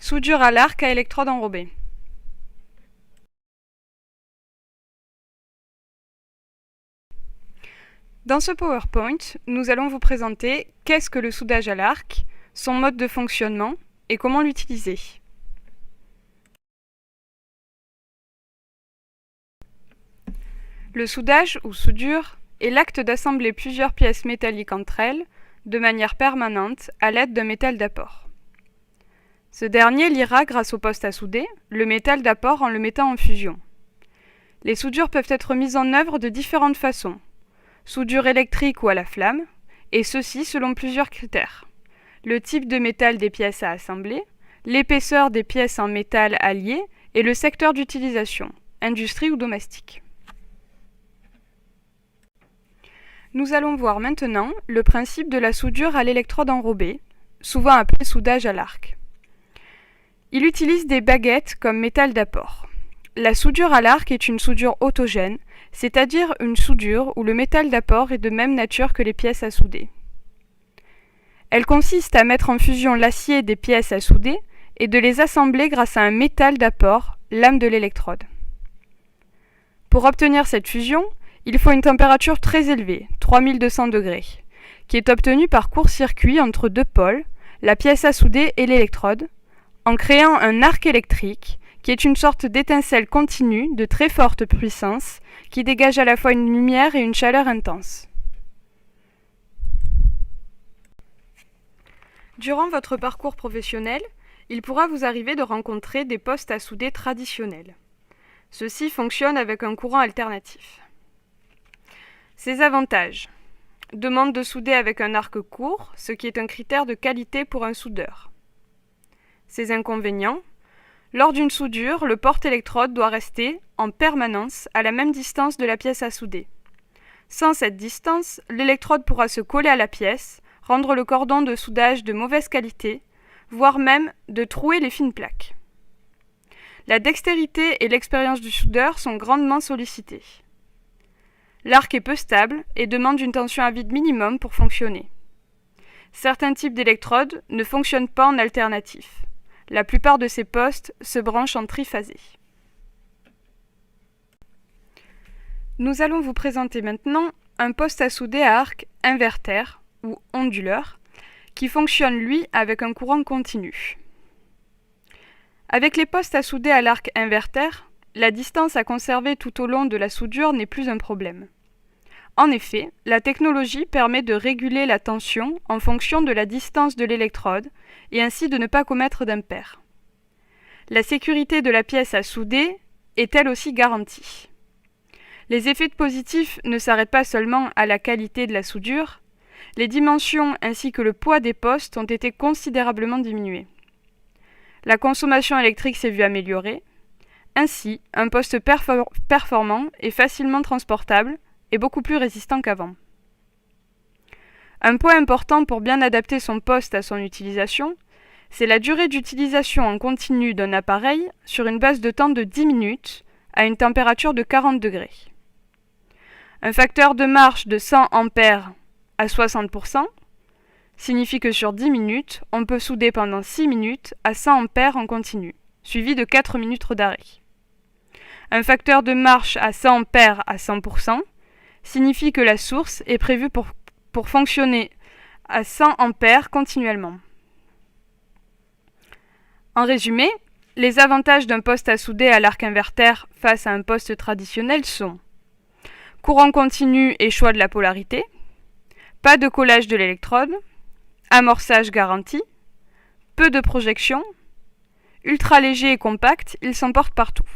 Soudure à l'arc à électrode enrobée. Dans ce PowerPoint, nous allons vous présenter qu'est-ce que le soudage à l'arc, son mode de fonctionnement et comment l'utiliser. Le soudage ou soudure est l'acte d'assembler plusieurs pièces métalliques entre elles de manière permanente à l'aide d'un métal d'apport. Ce dernier liera, grâce au poste à souder, le métal d'apport en le mettant en fusion. Les soudures peuvent être mises en œuvre de différentes façons. Soudure électrique ou à la flamme, et ceci selon plusieurs critères. Le type de métal des pièces à assembler, l'épaisseur des pièces en métal alliées et le secteur d'utilisation, industrie ou domestique. Nous allons voir maintenant le principe de la soudure à l'électrode enrobée, souvent appelé soudage à l'arc. Il utilise des baguettes comme métal d'apport. La soudure à l'arc est une soudure autogène, c'est-à-dire une soudure où le métal d'apport est de même nature que les pièces à souder. Elle consiste à mettre en fusion l'acier des pièces à souder et de les assembler grâce à un métal d'apport, lame de l'électrode. Pour obtenir cette fusion, il faut une température très élevée, 3200 degrés, qui est obtenue par court-circuit entre deux pôles, la pièce à souder et l'électrode, en créant un arc électrique, qui est une sorte d'étincelle continue de très forte puissance, qui dégage à la fois une lumière et une chaleur intense. Durant votre parcours professionnel, il pourra vous arriver de rencontrer des postes à souder traditionnels. Ceux-ci fonctionnent avec un courant alternatif. Ses avantages: demande de souder avec un arc court, ce qui est un critère de qualité pour un soudeur. Ses inconvénients: lors d'une soudure, le porte-électrode doit rester en permanence à la même distance de la pièce à souder. Sans cette distance, l'électrode pourra se coller à la pièce, rendre le cordon de soudage de mauvaise qualité, voire même de trouer les fines plaques. La dextérité et l'expérience du soudeur sont grandement sollicitées. L'arc est peu stable et demande une tension à vide minimum pour fonctionner. Certains types d'électrodes ne fonctionnent pas en alternatif. La plupart de ces postes se branchent en triphasé. Nous allons vous présenter maintenant un poste à souder à arc inverter ou onduleur qui fonctionne lui avec un courant continu. Avec les postes à souder à l'arc inverter, la distance à conserver tout au long de la soudure n'est plus un problème. En effet, la technologie permet de réguler la tension en fonction de la distance de l'électrode et ainsi de ne pas commettre d'impair. La sécurité de la pièce à souder est elle aussi garantie. Les effets positifs ne s'arrêtent pas seulement à la qualité de la soudure, les dimensions ainsi que le poids des postes ont été considérablement diminués. La consommation électrique s'est vue améliorée. Ainsi, un poste performant et facilement transportable est beaucoup plus résistant qu'avant. Un point important pour bien adapter son poste à son utilisation, c'est la durée d'utilisation en continu d'un appareil sur une base de temps de 10 minutes à une température de 40 degrés. Un facteur de marche de 100 ampères à 60% signifie que sur 10 minutes, on peut souder pendant 6 minutes à 100 ampères en continu, suivi de 4 minutes d'arrêt. Un facteur de marche à 100 ampères à 100% signifie que la source est prévue pour fonctionner à 100 ampères continuellement. En résumé, les avantages d'un poste à souder à l'arc inverter face à un poste traditionnel sont: courant continu et choix de la polarité, pas de collage de l'électrode, amorçage garanti, peu de projection, ultra léger et compact, il s'emporte partout.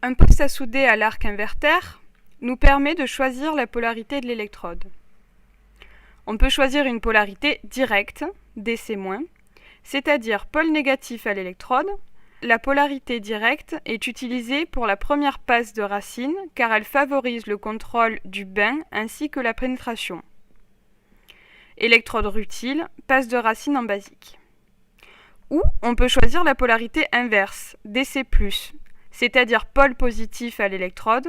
Un poste à souder à l'arc inverter nous permet de choisir la polarité de l'électrode. On peut choisir une polarité directe, DC-, c'est-à-dire pôle négatif à l'électrode. La polarité directe est utilisée pour la première passe de racine car elle favorise le contrôle du bain ainsi que la pénétration. Électrode rutile, passe de racine en basique. Ou on peut choisir la polarité inverse, DC+, c'est-à-dire pôle positif à l'électrode,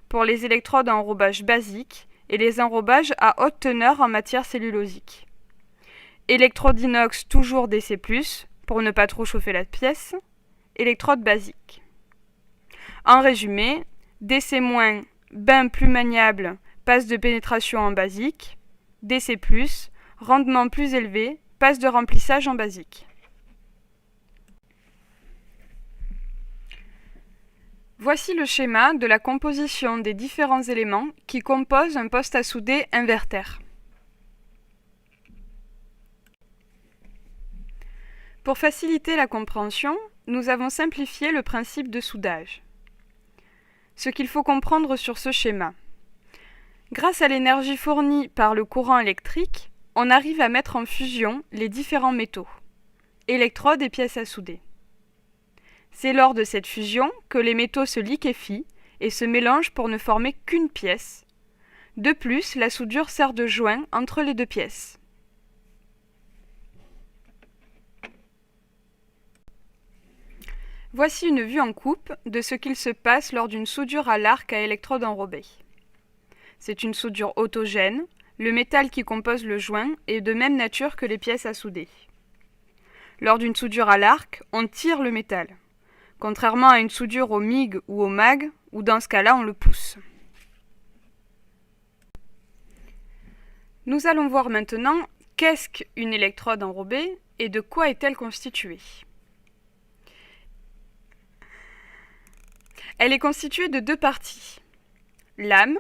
pour les électrodes à enrobage basique et les enrobages à haute teneur en matière cellulosique. Électrode inox toujours DC+, pour ne pas trop chauffer la pièce. Électrode basique. En résumé, DC-, bain plus maniable, passe de pénétration en basique. DC+, rendement plus élevé, passe de remplissage en basique. Voici le schéma de la composition des différents éléments qui composent un poste à souder inverter. Pour faciliter la compréhension, nous avons simplifié le principe de soudage. Ce qu'il faut comprendre sur ce schéma. Grâce à l'énergie fournie par le courant électrique, on arrive à mettre en fusion les différents métaux, électrodes et pièces à souder. C'est lors de cette fusion que les métaux se liquéfient et se mélangent pour ne former qu'une pièce. De plus, la soudure sert de joint entre les deux pièces. Voici une vue en coupe de ce qu'il se passe lors d'une soudure à l'arc à électrode enrobée. C'est une soudure autogène, le métal qui compose le joint est de même nature que les pièces à souder. Lors d'une soudure à l'arc, on tire le métal, contrairement à une soudure au MIG ou au MAG, où dans ce cas-là on le pousse. Nous allons voir maintenant qu'est-ce qu'une électrode enrobée et de quoi est-elle constituée. Elle est constituée de deux parties. L'âme,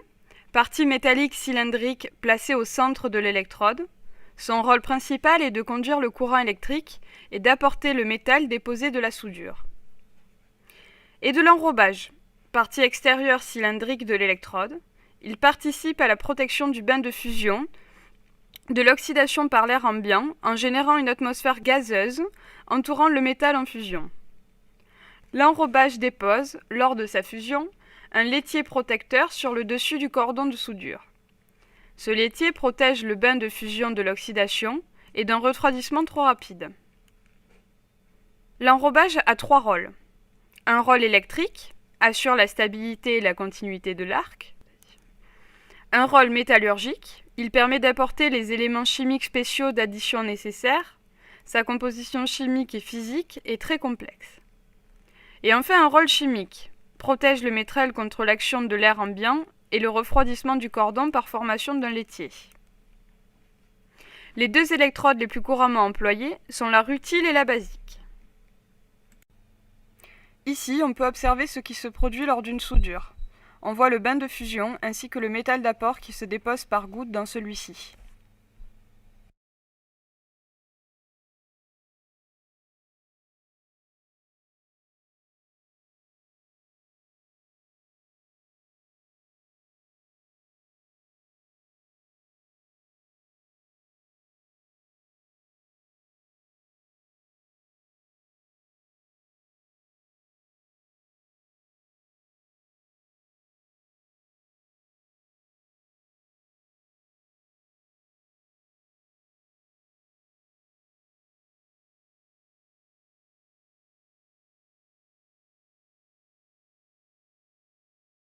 partie métallique cylindrique placée au centre de l'électrode. Son rôle principal est de conduire le courant électrique et d'apporter le métal déposé de la soudure. Et de l'enrobage, partie extérieure cylindrique de l'électrode. Il participe à la protection du bain de fusion, de l'oxydation par l'air ambiant en générant une atmosphère gazeuse entourant le métal en fusion. L'enrobage dépose, lors de sa fusion, un laitier protecteur sur le dessus du cordon de soudure. Ce laitier protège le bain de fusion de l'oxydation et d'un refroidissement trop rapide. L'enrobage a trois rôles. Un rôle électrique, assure la stabilité et la continuité de l'arc. Un rôle métallurgique, il permet d'apporter les éléments chimiques spéciaux d'addition nécessaires. Sa composition chimique et physique est très complexe. Et enfin un rôle chimique, protège le métal contre l'action de l'air ambiant et le refroidissement du cordon par formation d'un laitier. Les deux électrodes les plus couramment employées sont la rutile et la basique. Ici, on peut observer ce qui se produit lors d'une soudure. On voit le bain de fusion ainsi que le métal d'apport qui se dépose par gouttes dans celui-ci.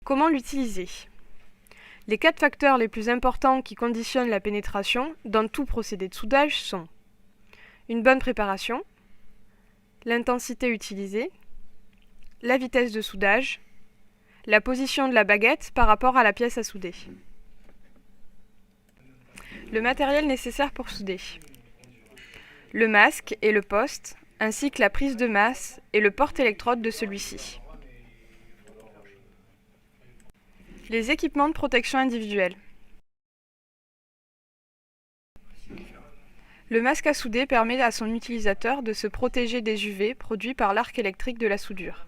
Comment l'utiliser? Les quatre facteurs les plus importants qui conditionnent la pénétration dans tout procédé de soudage sont une bonne préparation, l'intensité utilisée, la vitesse de soudage, la position de la baguette par rapport à la pièce à souder. Le matériel nécessaire pour souder. Le masque et le poste, ainsi que la prise de masse et le porte-électrode de celui-ci. Les équipements de protection individuelle. Le masque à souder permet à son utilisateur de se protéger des UV produits par l'arc électrique de la soudure.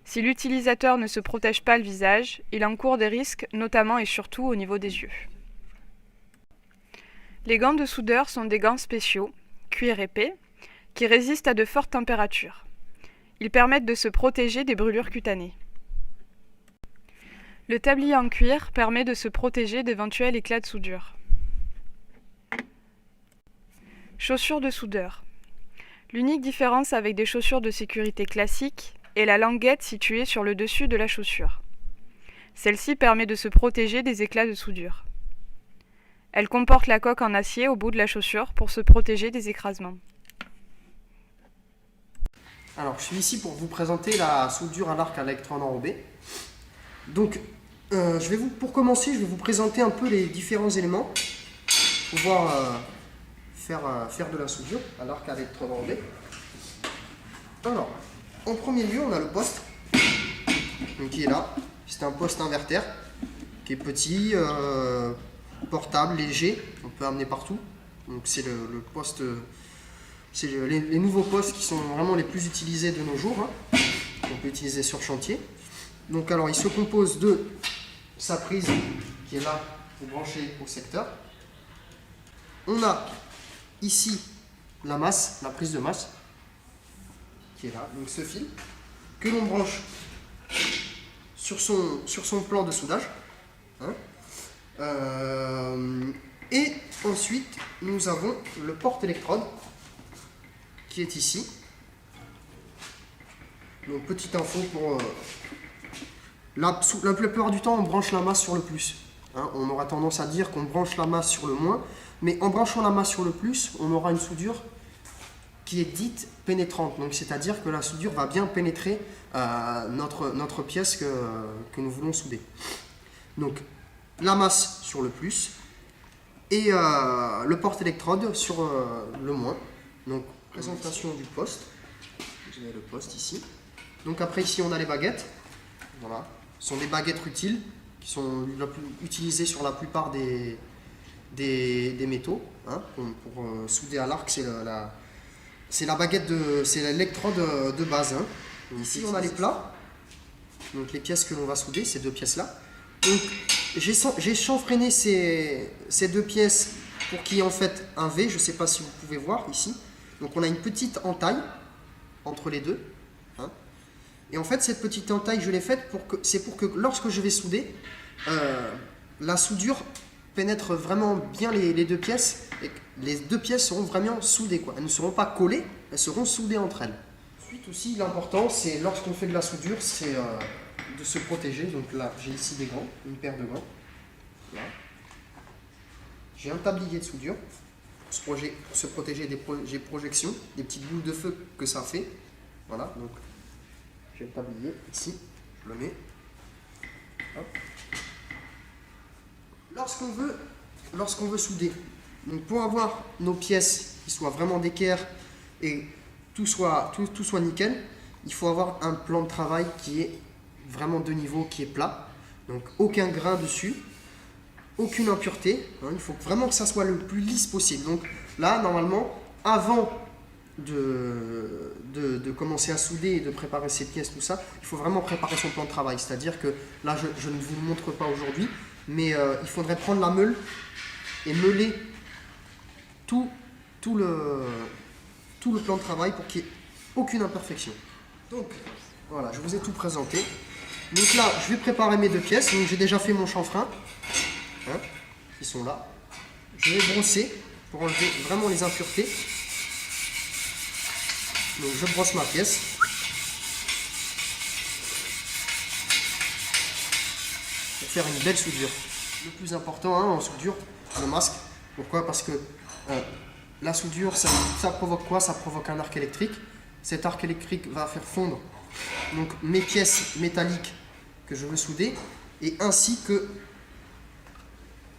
Si l'utilisateur ne se protège pas le visage, il encourt des risques, notamment et surtout au niveau des yeux. Les gants de soudeur sont des gants spéciaux, cuir épais, qui résistent à de fortes températures. Ils permettent de se protéger des brûlures cutanées. Le tablier en cuir permet de se protéger d'éventuels éclats de soudure. Chaussures de soudeur. L'unique différence avec des chaussures de sécurité classiques est la languette située sur le dessus de la chaussure. Celle-ci permet de se protéger des éclats de soudure. Elle comporte la coque en acier au bout de la chaussure pour se protéger des écrasements. Alors, je suis ici pour vous présenter la soudure à l'arc à électrode enrobé. Donc, pour commencer, je vais vous présenter un peu les différents éléments pour pouvoir faire de la soudure à l'arc à électrode enrobé. Alors, en premier lieu, on a le poste donc, qui est là. C'est un poste inverter qui est petit, portable, léger, on peut amener partout. Donc, c'est le poste. C'est les nouveaux postes qui sont vraiment les plus utilisés de nos jours, hein, qu'on peut utiliser sur chantier. Donc alors il se compose de sa prise qui est là pour brancher au secteur. On a ici la masse, la prise de masse qui est là, donc ce fil que l'on branche sur son plan de soudage. Hein. Et ensuite nous avons le porte-électrode qui est ici. Donc petite info pour la plupart du temps on branche la masse sur le plus. Hein, on aura tendance à dire qu'on branche la masse sur le moins, mais en branchant la masse sur le plus, on aura une soudure qui est dite pénétrante. Donc c'est-à-dire que la soudure va bien pénétrer notre pièce que nous voulons souder. Donc la masse sur le plus et le porte-électrode sur le moins. Donc présentation du poste. Vous avez le poste ici. Donc après ici on a les baguettes. Voilà. Ce sont des baguettes utiles qui sont utilisées sur la plupart des métaux. Hein, pour souder à l'arc, c'est la baguette c'est l'électrode de base. Hein. Ici on a les plats. Donc les pièces que l'on va souder, ces deux pièces là. Donc j'ai chanfreiné ces deux pièces pour qu'il y ait en fait un V. Je ne sais pas si vous pouvez voir ici. Donc on a une petite entaille entre les deux. Hein. Et en fait cette petite entaille je l'ai faite pour que lorsque je vais souder, la soudure pénètre vraiment bien les deux pièces. Et les deux pièces seront vraiment soudées, quoi. Elles ne seront pas collées, elles seront soudées entre elles. Ensuite aussi l'important c'est lorsqu'on fait de la soudure, c'est de se protéger. Donc là j'ai ici des gants, une paire de gants. Là. J'ai un tablier de soudure. Pour se protéger des projections, des petites boules de feu que ça fait. Voilà, donc j'ai le tablier ici, je le mets. Hop. Lorsqu'on veut souder, donc pour avoir nos pièces qui soient vraiment d'équerre et tout soit nickel, il faut avoir un plan de travail qui est vraiment de niveau, qui est plat. Donc aucun grain dessus. Aucune impureté, hein, il faut vraiment que ça soit le plus lisse possible. Donc là, normalement, avant de commencer à souder et de préparer ses pièces, tout ça, il faut vraiment préparer son plan de travail. C'est-à-dire que là, je ne vous le montre pas aujourd'hui, mais il faudrait prendre la meule et meuler tout le plan de travail pour qu'il n'y ait aucune imperfection. Donc, voilà, je vous ai tout présenté. Donc là, je vais préparer mes deux pièces. Donc j'ai déjà fait mon chanfrein. Hein, qui sont là. Je vais brosser pour enlever vraiment les impuretés. Donc je brosse ma pièce. Pour faire une belle soudure. Le plus important hein, en soudure, le masque. Pourquoi? Parce que la soudure, ça provoque quoi? Ça provoque un arc électrique. Cet arc électrique va faire fondre donc, mes pièces métalliques que je veux souder et ainsi que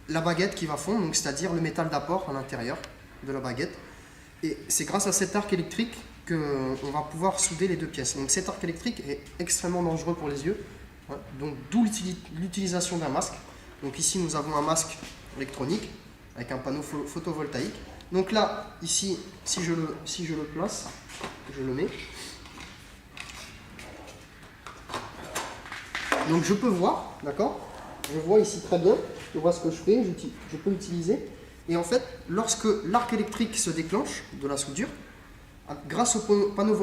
la baguette qui va fondre, donc c'est-à-dire le métal d'apport à l'intérieur de la baguette. Et c'est grâce à cet arc électrique qu'on va pouvoir souder les deux pièces. Donc cet arc électrique est extrêmement dangereux pour les yeux. Hein, donc d'où l'utilisation d'un masque. Donc ici nous avons un masque électronique avec un panneau photovoltaïque. Donc là, ici, si je le place, je le mets. Donc je peux voir, d'accord? Je vois ici très bien, je vois ce que je fais, je peux l'utiliser. Et en fait, lorsque l'arc électrique se déclenche de la soudure, grâce au panneau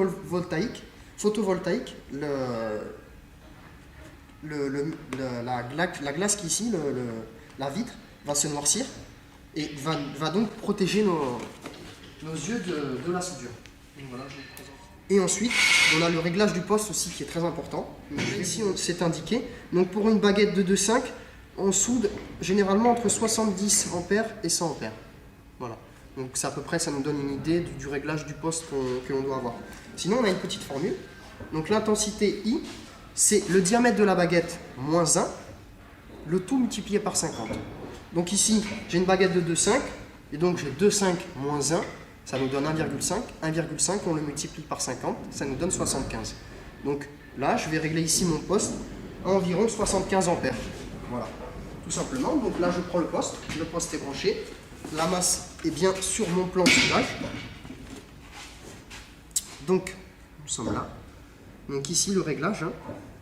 photovoltaïque, la glace qui est ici, la vitre, va se noircir et va donc protéger nos yeux de la soudure. Donc voilà, je vous le présente. Et ensuite, on a le réglage du poste aussi qui est très important. Donc, ici, c'est indiqué. Donc pour une baguette de 2,5, on soude généralement entre 70 ampères et 100 ampères. Voilà. Donc c'est à peu près, ça nous donne une idée du réglage du poste que l'on doit avoir. Sinon, on a une petite formule. Donc l'intensité I, c'est le diamètre de la baguette moins 1, le tout multiplié par 50. Donc ici, j'ai une baguette de 2,5, et donc j'ai 2,5 moins 1, ça nous donne 1,5. 1,5, on le multiplie par 50, ça nous donne 75. Donc là, je vais régler ici mon poste à environ 75 ampères. Voilà, tout simplement. Donc là, je prends le poste est branché, la masse est bien sur mon plan de soudage. Donc, nous sommes là. Donc ici, le réglage.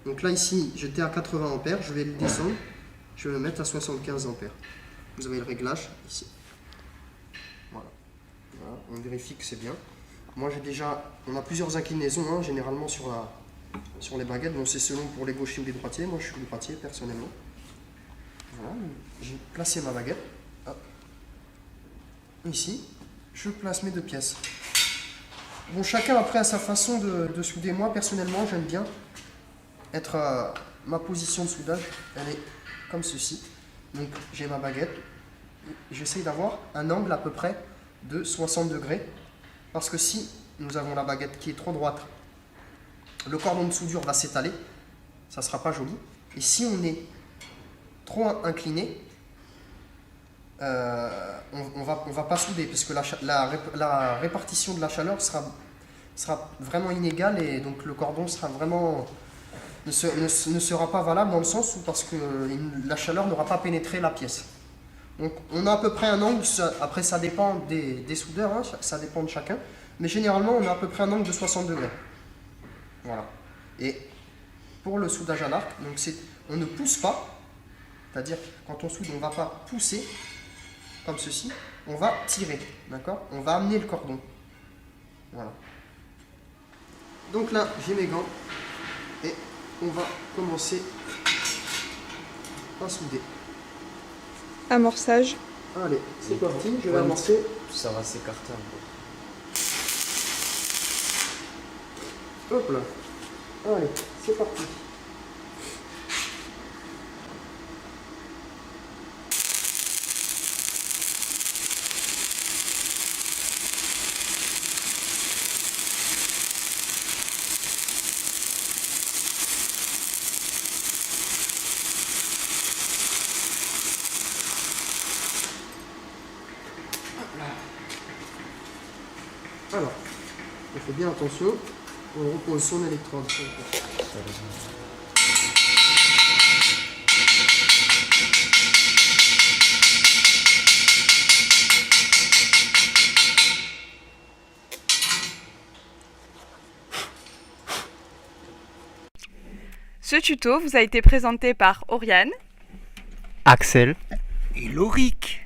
Donc là, ici, j'étais à 80 ampères, je vais le descendre, je vais le mettre à 75 ampères. Vous avez le réglage ici. Voilà. Voilà, on vérifie que c'est bien. Moi, on a plusieurs inclinaisons, généralement sur les baguettes. Donc c'est selon pour les gauchers ou les droitiers. Moi, je suis droitier, personnellement. Voilà, j'ai placé ma baguette. Hop. Ici, je place mes deux pièces. Bon, chacun après a sa façon de souder. Moi, personnellement, j'aime bien être ma position de soudage. Elle est comme ceci. Donc, j'ai ma baguette. J'essaye d'avoir un angle à peu près de 60 degrés. Parce que si nous avons la baguette qui est trop droite, le cordon de soudure va s'étaler. Ça ne sera pas joli. Et si on est trop incliné, on va pas souder parce que la répartition de la chaleur sera vraiment inégale et donc le cordon sera vraiment ne sera pas valable dans le sens où parce que la chaleur n'aura pas pénétré la pièce. Donc on a à peu près un angle, après ça dépend des soudeurs, ça dépend de chacun, mais généralement on a à peu près un angle de 60 degrés. Voilà. Et pour le soudage à l'arc, donc on ne pousse pas, c'est-à-dire quand on soude on ne va pas pousser comme ceci, on va tirer, d'accord? On va amener le cordon. Voilà. Donc là, j'ai mes gants et on va commencer à souder. Amorçage. Allez, c'est parti, je vais amorcer. Ça va s'écarter un peu. Hop là. Allez, c'est parti. Alors, on fait bien attention, on repose son électrode. Ce tuto vous a été présenté par Oriane, Axel Et Loric.